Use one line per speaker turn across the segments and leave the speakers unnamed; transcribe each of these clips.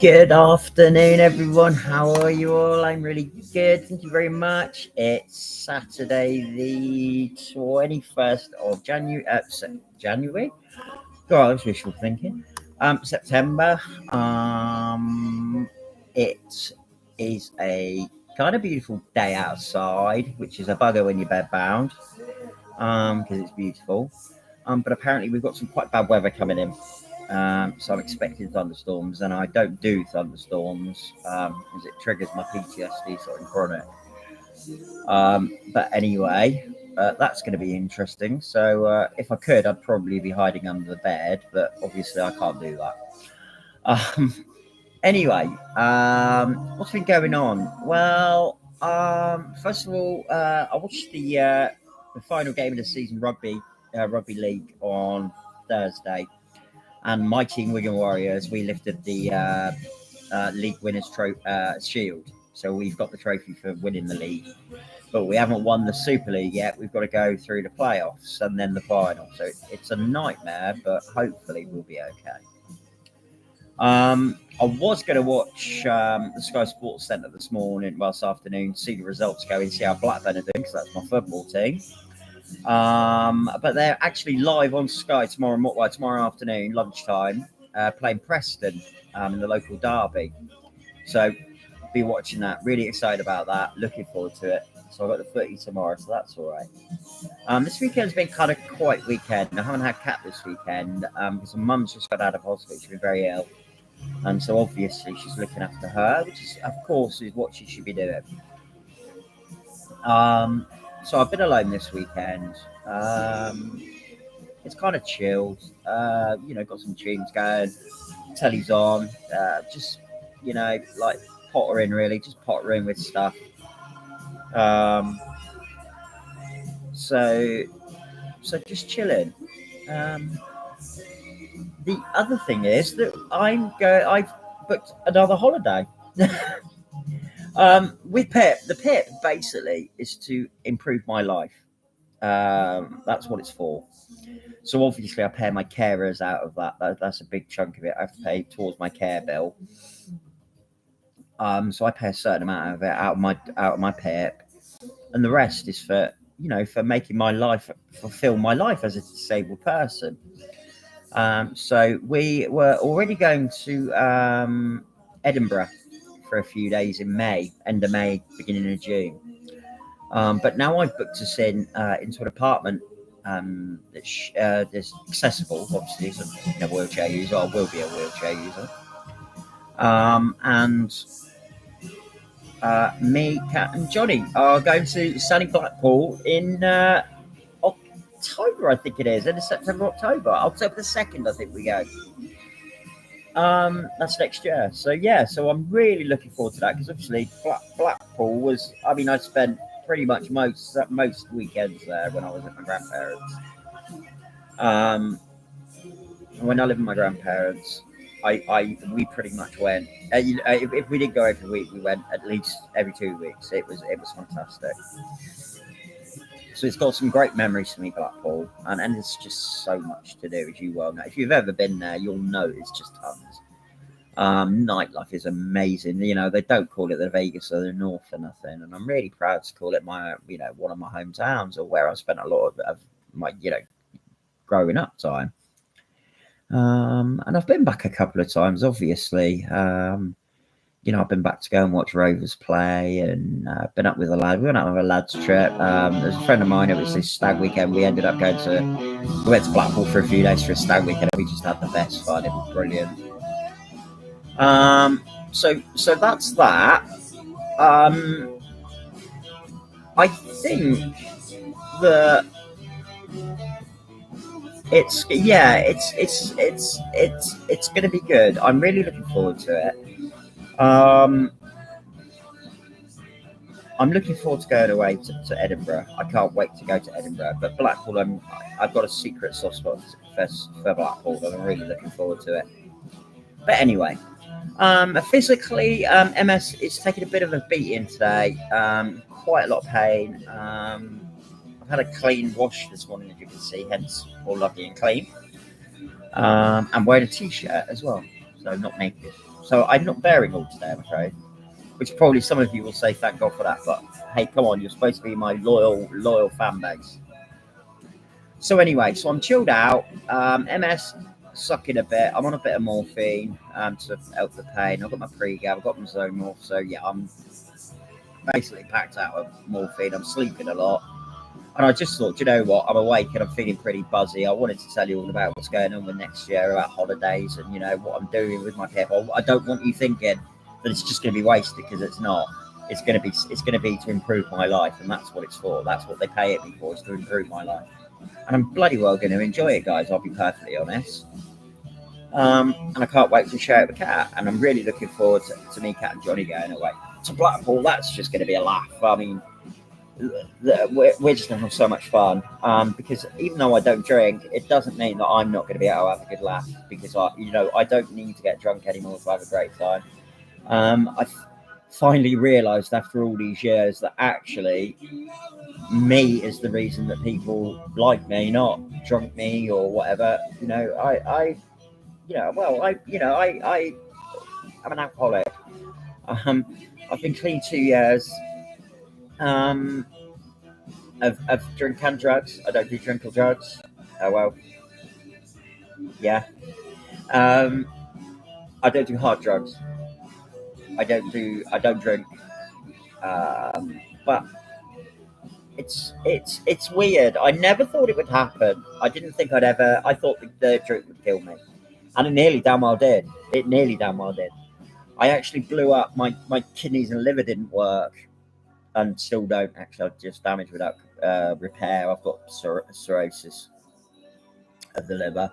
Good afternoon, everyone. How are you all? I'm really good. Thank you very much. It's Saturday, the 21st of January. God, I was wishful thinking. September. It is a kind of beautiful day outside, which is a bugger when you're bedbound, because it's beautiful. But apparently we've got some quite bad weather coming in. So I'm expecting thunderstorms, and I don't do thunderstorms because it triggers my PTSD sort of chronic. But anyway, that's going to be interesting. So if I could, I'd probably be hiding under the bed, but obviously I can't do that. Um, anyway, what's been going on? Well, first of all, I watched the final game of the season rugby league on Thursday, and my team, Wigan Warriors, we lifted the league winners shield. So we've got the trophy for winning the league, but we haven't won the Super League yet. We've got to go through the playoffs and then the final. So it's a nightmare, but hopefully we'll be okay. I was going to watch the Sky Sports Centre this afternoon, see the results go and see how Blackburn are doing, because that's my football team. But they're actually live on Sky tomorrow afternoon, lunchtime, playing Preston in the local derby. So be watching that. Really excited about that. Looking forward to it. So I've got the footy tomorrow, so that's all right. This weekend's been kind of a quiet weekend. I haven't had Cat this weekend because my mum's just got out of hospital. She's been very ill. And so obviously she's looking after her, which is, of course, is what she should be doing. So I've been alone this weekend. It's kind of chilled. Got some tunes going, telly's on. Just like pottering really, just pottering with stuff. Um, so just chilling. The other thing is that I've booked another holiday. With Pip, the Pip basically is to improve my life. That's what it's for. So obviously, I pay my carers out of that's a big chunk of it. I have to pay towards my care bill. So I pay a certain amount of it out of my Pip, and the rest is for making my life fulfill my life as a disabled person. So we were already going to Edinburgh for a few days in May, end of May, beginning of June. But now I've booked us into an apartment that's accessible, obviously, as a wheelchair user. I will be a wheelchair user. And me, Kat, and Johnny are going to sunny Blackpool in October, I think it is, end of September, October the 2nd, I think we go. That's next year. So I'm really looking forward to that, because obviously Blackpool was. I mean, I spent pretty much most weekends there when I was at my grandparents. When I lived with my grandparents, we pretty much went. If we didn't go every week, we went at least every 2 weeks. It was fantastic. So it's got some great memories for me, Blackpool, and it's just so much to do, as you well know. If you've ever been there, you'll know it's just tons. Nightlife is amazing. They don't call it the Vegas of the North or nothing, and I'm really proud to call it one of my hometowns, or where I spent a lot of my growing up time. And I've been back a couple of times, obviously. I've been back to go and watch Rovers play, and been up with a lad. We went out on a lads trip. There's a friend of mine. It was this stag weekend. We ended up we went to Blackpool for a few days for a stag weekend. We just had the best fun. It was brilliant. So that's that. I think that it's going to be good. I'm really looking forward to it. I'm looking forward to going away to Edinburgh. I can't wait to go to Edinburgh. But Blackpool, I've got a secret soft spot for Blackpool, and I'm really looking forward to it. But anyway, physically, MS is taking a bit of a beating today. Quite a lot of pain. I've had a clean wash this morning, as you can see, hence all lovely and clean. I'm wearing a t-shirt as well. so not naked. So I'm not bearing all today, I'm afraid. Which probably some of you will say thank God for that. But hey, come on, you're supposed to be my loyal fan base. So anyway, so I'm chilled out. MS sucking a bit. I'm on a bit of morphine to help the pain. I've got my pre-gab, I've got my zone morph. So yeah, I'm basically packed out of morphine. I'm sleeping a lot. And I just thought, you know what? I'm awake and I'm feeling pretty buzzy. I wanted to tell you all about what's going on with next year, about holidays, and you know what I'm doing with my people. I don't want you thinking that it's just going to be wasted, because it's not. It's going to be to improve my life, and that's what it's for. That's what they pay it me for, is to improve my life. And I'm bloody well going to enjoy it, guys. I'll be perfectly honest. And I can't wait to share it with Kat. And I'm really looking forward to me, Kat, and Johnny going away to Blackpool. That's just going to be a laugh. I mean, we're just going to have so much fun, because even though I don't drink, it doesn't mean that I'm not going to be able to have a good laugh, because I don't need to get drunk anymore to have a great time. I've finally realised after all these years that actually me is the reason that people like me, not drunk me or whatever. I'm an alcoholic. Um, I've been clean 2 years. Um, of drink and drugs. I don't do drink or drugs. Oh well, yeah. Um, I don't do hard drugs. I don't drink. But it's weird. I never thought it would happen. I didn't think I'd ever. I thought the drink would kill me, and it nearly damn well did. It nearly damn well did. I actually blew up. My kidneys and liver didn't work, and still don't. Actually, I'm just damaged without repair. I've got cirrhosis of the liver.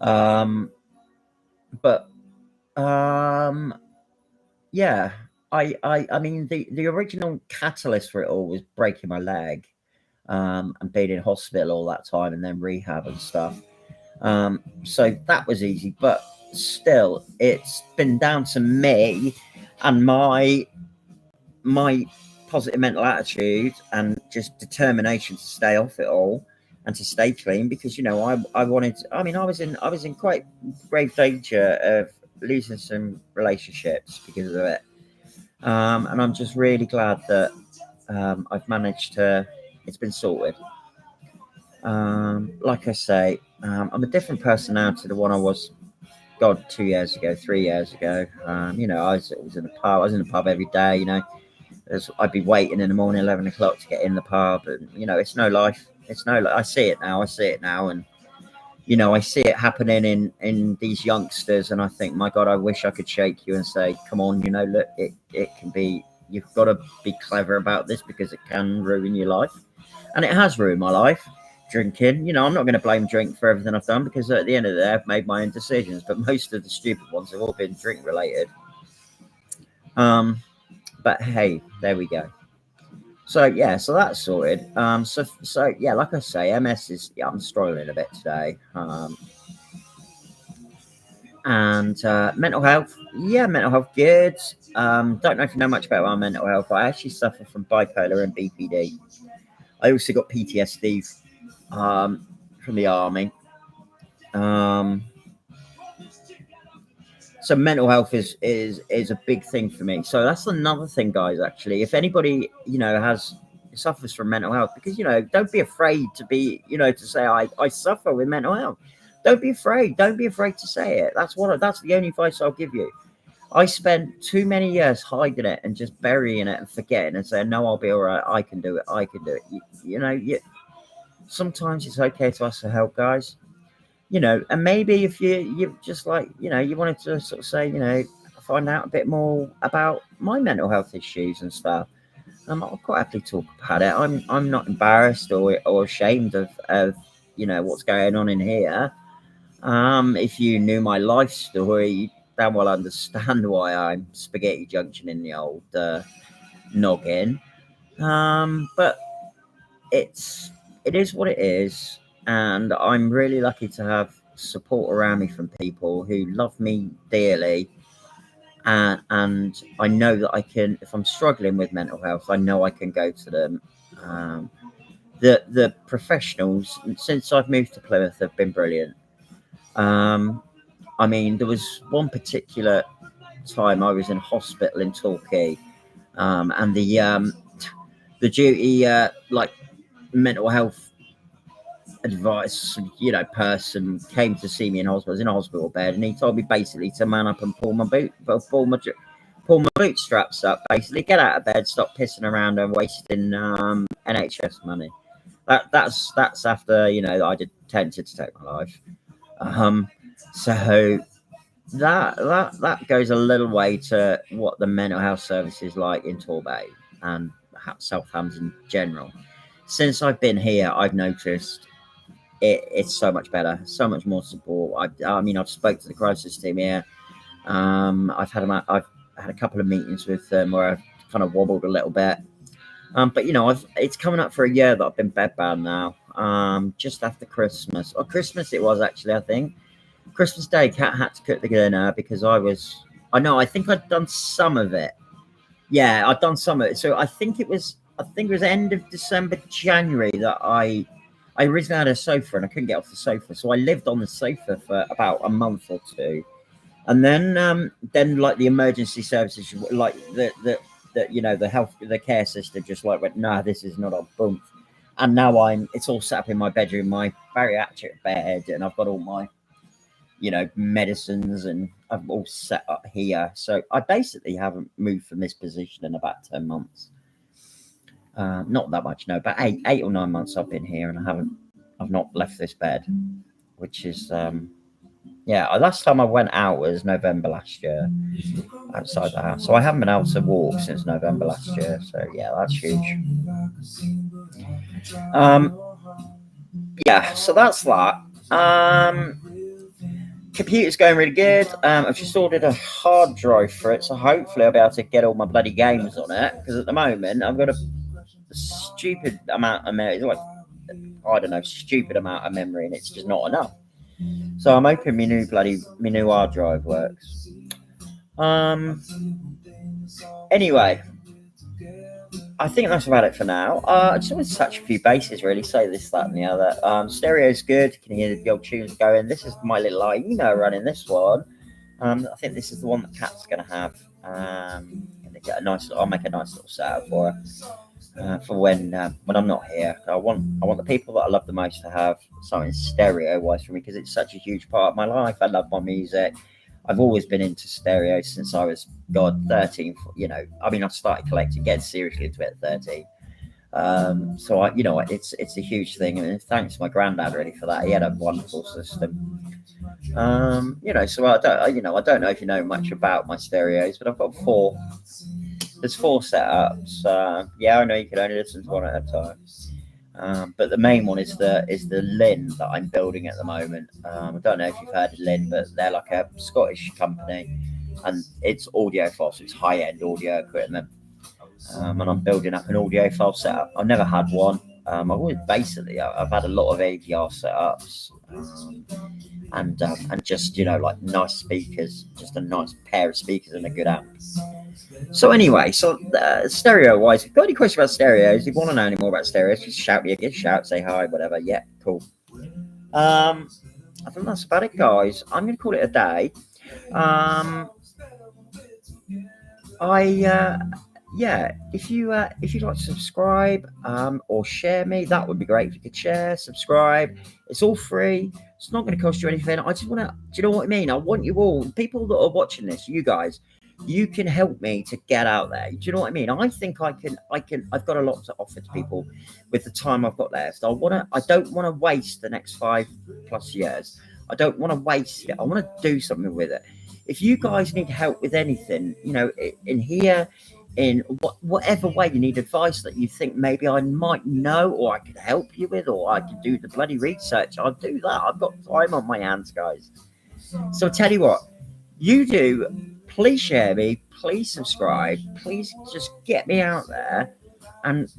Um, but yeah, I mean, the original catalyst for it all was breaking my leg, and being in hospital all that time, and then rehab and stuff. So that was easy, but still, it's been down to me and my positive mental attitude and just determination to stay off it all and to stay clean, because I wanted to, I mean, I was in quite grave danger of losing some relationships because of it. And I'm just really glad that I've managed to, it's been sorted. Like I say, I'm a different person now to the one I was, God, 2 years ago, 3 years ago. I was in the pub. I was in the pub every day. I'd be waiting in the morning, 11 o'clock, to get in the pub, and it's no life. It's no. I see it now. I see it now, and I see it happening in these youngsters, and I think, my God, I wish I could shake you and say, come on, look, it can be. You've got to be clever about this, because it can ruin your life, and it has ruined my life. Drinking, I'm not going to blame drink for everything I've done, because at the end of the day, I've made my own decisions, but most of the stupid ones have all been drink related. But hey, there we go. So yeah, so that's sorted. So yeah, like I say, MS is, I'm struggling a bit today. And mental health, yeah, mental health good. Don't know if you know much about my mental health, but I actually suffer from bipolar and BPD. I also got PTSD from the army. So mental health is a big thing for me. So that's another thing, guys. Actually, if anybody has suffers from mental health, because don't be afraid to be to say I suffer with mental health. Don't be afraid. Don't be afraid to say it. That's the only advice I'll give you. I spent too many years hiding it and just burying it and forgetting and saying, no, I'll be all right. I can do it. I can do it. Sometimes it's okay to ask for help, guys. And maybe if you just like, you wanted to sort of say, find out a bit more about my mental health issues and stuff. I'll quite happily talk about it. I'm not embarrassed or ashamed of what's going on in here. If you knew my life story, you damn well understand why I'm spaghetti junction in the old noggin. But it is what it is, and I'm really lucky to have support around me from people who love me dearly, and I know that I can, if I'm struggling with mental health, I know I can go to them. The professionals since I've moved to Plymouth have been brilliant. I mean, there was one particular time I was in hospital in Torquay, and the duty like mental health advice, person came to see me in hospital. I was in a hospital bed, and he told me basically to man up and pull my bootstraps up. Basically, get out of bed, stop pissing around and wasting NHS money. That's after I did attempted to take my life. So that goes a little way to what the mental health service is like in Torbay and Southampton in general. Since I've been here, I've noticed it's so much better, so much more support. I mean, I've spoke to the crisis team here. I've had a couple of meetings with them where I've kind of wobbled a little bit. But it's coming up for a year that I've been bedbound now. Just after Christmas, or Christmas it was actually, I think. Christmas Day, Kat had to cook the dinner because I think I'd done some of it. Yeah, I'd done some of it. So I think it was end of December, January that I originally had a sofa and I couldn't get off the sofa. So I lived on the sofa for about a month or two. And then like the emergency services, like the the care system just like went, nah, this is not a bump. And now it's all set up in my bedroom, my bariatric bed, and I've got all my medicines, and I'm all set up here. So I basically haven't moved from this position in about 10 months. Not that much, no, but eight or 9 months I've been here, and I've not left this bed, which is, last time I went out was November last year outside the house. So I haven't been able to walk since November last year. So yeah, that's huge. So that's that. Computer's going really good. I've just ordered a hard drive for it, so hopefully I'll be able to get all my bloody games on it. Because at the moment I've got a stupid amount of memory. It's like, I don't know, stupid amount of memory, and it's just not enough. So I'm hoping my new hard drive works. Anyway, I think that's about it for now. I just want to touch a few bases, really. Say this, that, and the other. Stereo's good. You can hear the old tunes going. This is my little running this one. I think this is the one that Kat's going to have. And get I'll make a nice little setup for her for when I'm not here. I want the people that I love the most to have something stereo-wise for me, because it's such a huge part of my life. I love my music. I've always been into stereo since I was 13. I started collecting, getting seriously into it at 13. So it's a huge thing, and thanks to my granddad really for that. He had a wonderful system. So I don't know if you know much about my stereos, but I've got 4. There's 4 setups. I know you can only listen to one at a time. But the main one is the Lynn that I'm building at the moment. I don't know if you've heard of Lynn, but they're like a Scottish company, and it's audiophile, so it's high-end audio equipment. And I'm building up an audiophile setup. I've never had one. I've had a lot of AVR setups, and just like nice speakers, just a nice pair of speakers and a good amp. So anyway, stereo-wise, if you've got any questions about stereos, if you want to know any more about stereos, just shout me a shout, say hi, whatever. Yeah, cool. I think that's about it, guys. I'm going to call it a day. If you'd like to subscribe or share me, that would be great. If you could share, subscribe, it's all free. It's not going to cost you anything. I just want to, do you know what I mean? I want you all, people that are watching this, you guys, you can help me to get out there. Do you know what I mean? I think I've got a lot to offer to people with the time I've got left. I don't want to waste the next 5+ years. I don't want to waste it. I want to do something with it. If you guys need help with anything, in here, in whatever way you need advice that you think maybe I might know, or I could help you with, or I could do the bloody research, I'll do that. I've got time on my hands, guys. So I'll tell you what, you do. Please share me, please subscribe, please just get me out there, and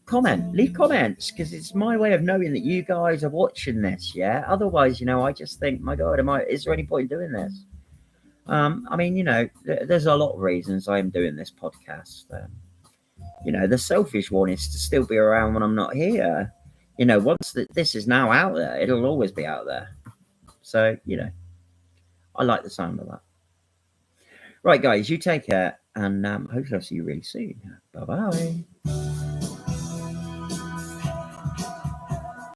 comment, leave comments, because it's my way of knowing that you guys are watching this. Yeah, otherwise, I just think, my God, is there any point in doing this? There's a lot of reasons I'm doing this podcast. The selfish one is to still be around when I'm not here. Once this is now out there, it'll always be out there. So, I like the sound of that. Right, guys, you take care, and hopefully I'll see you really soon. Bye bye.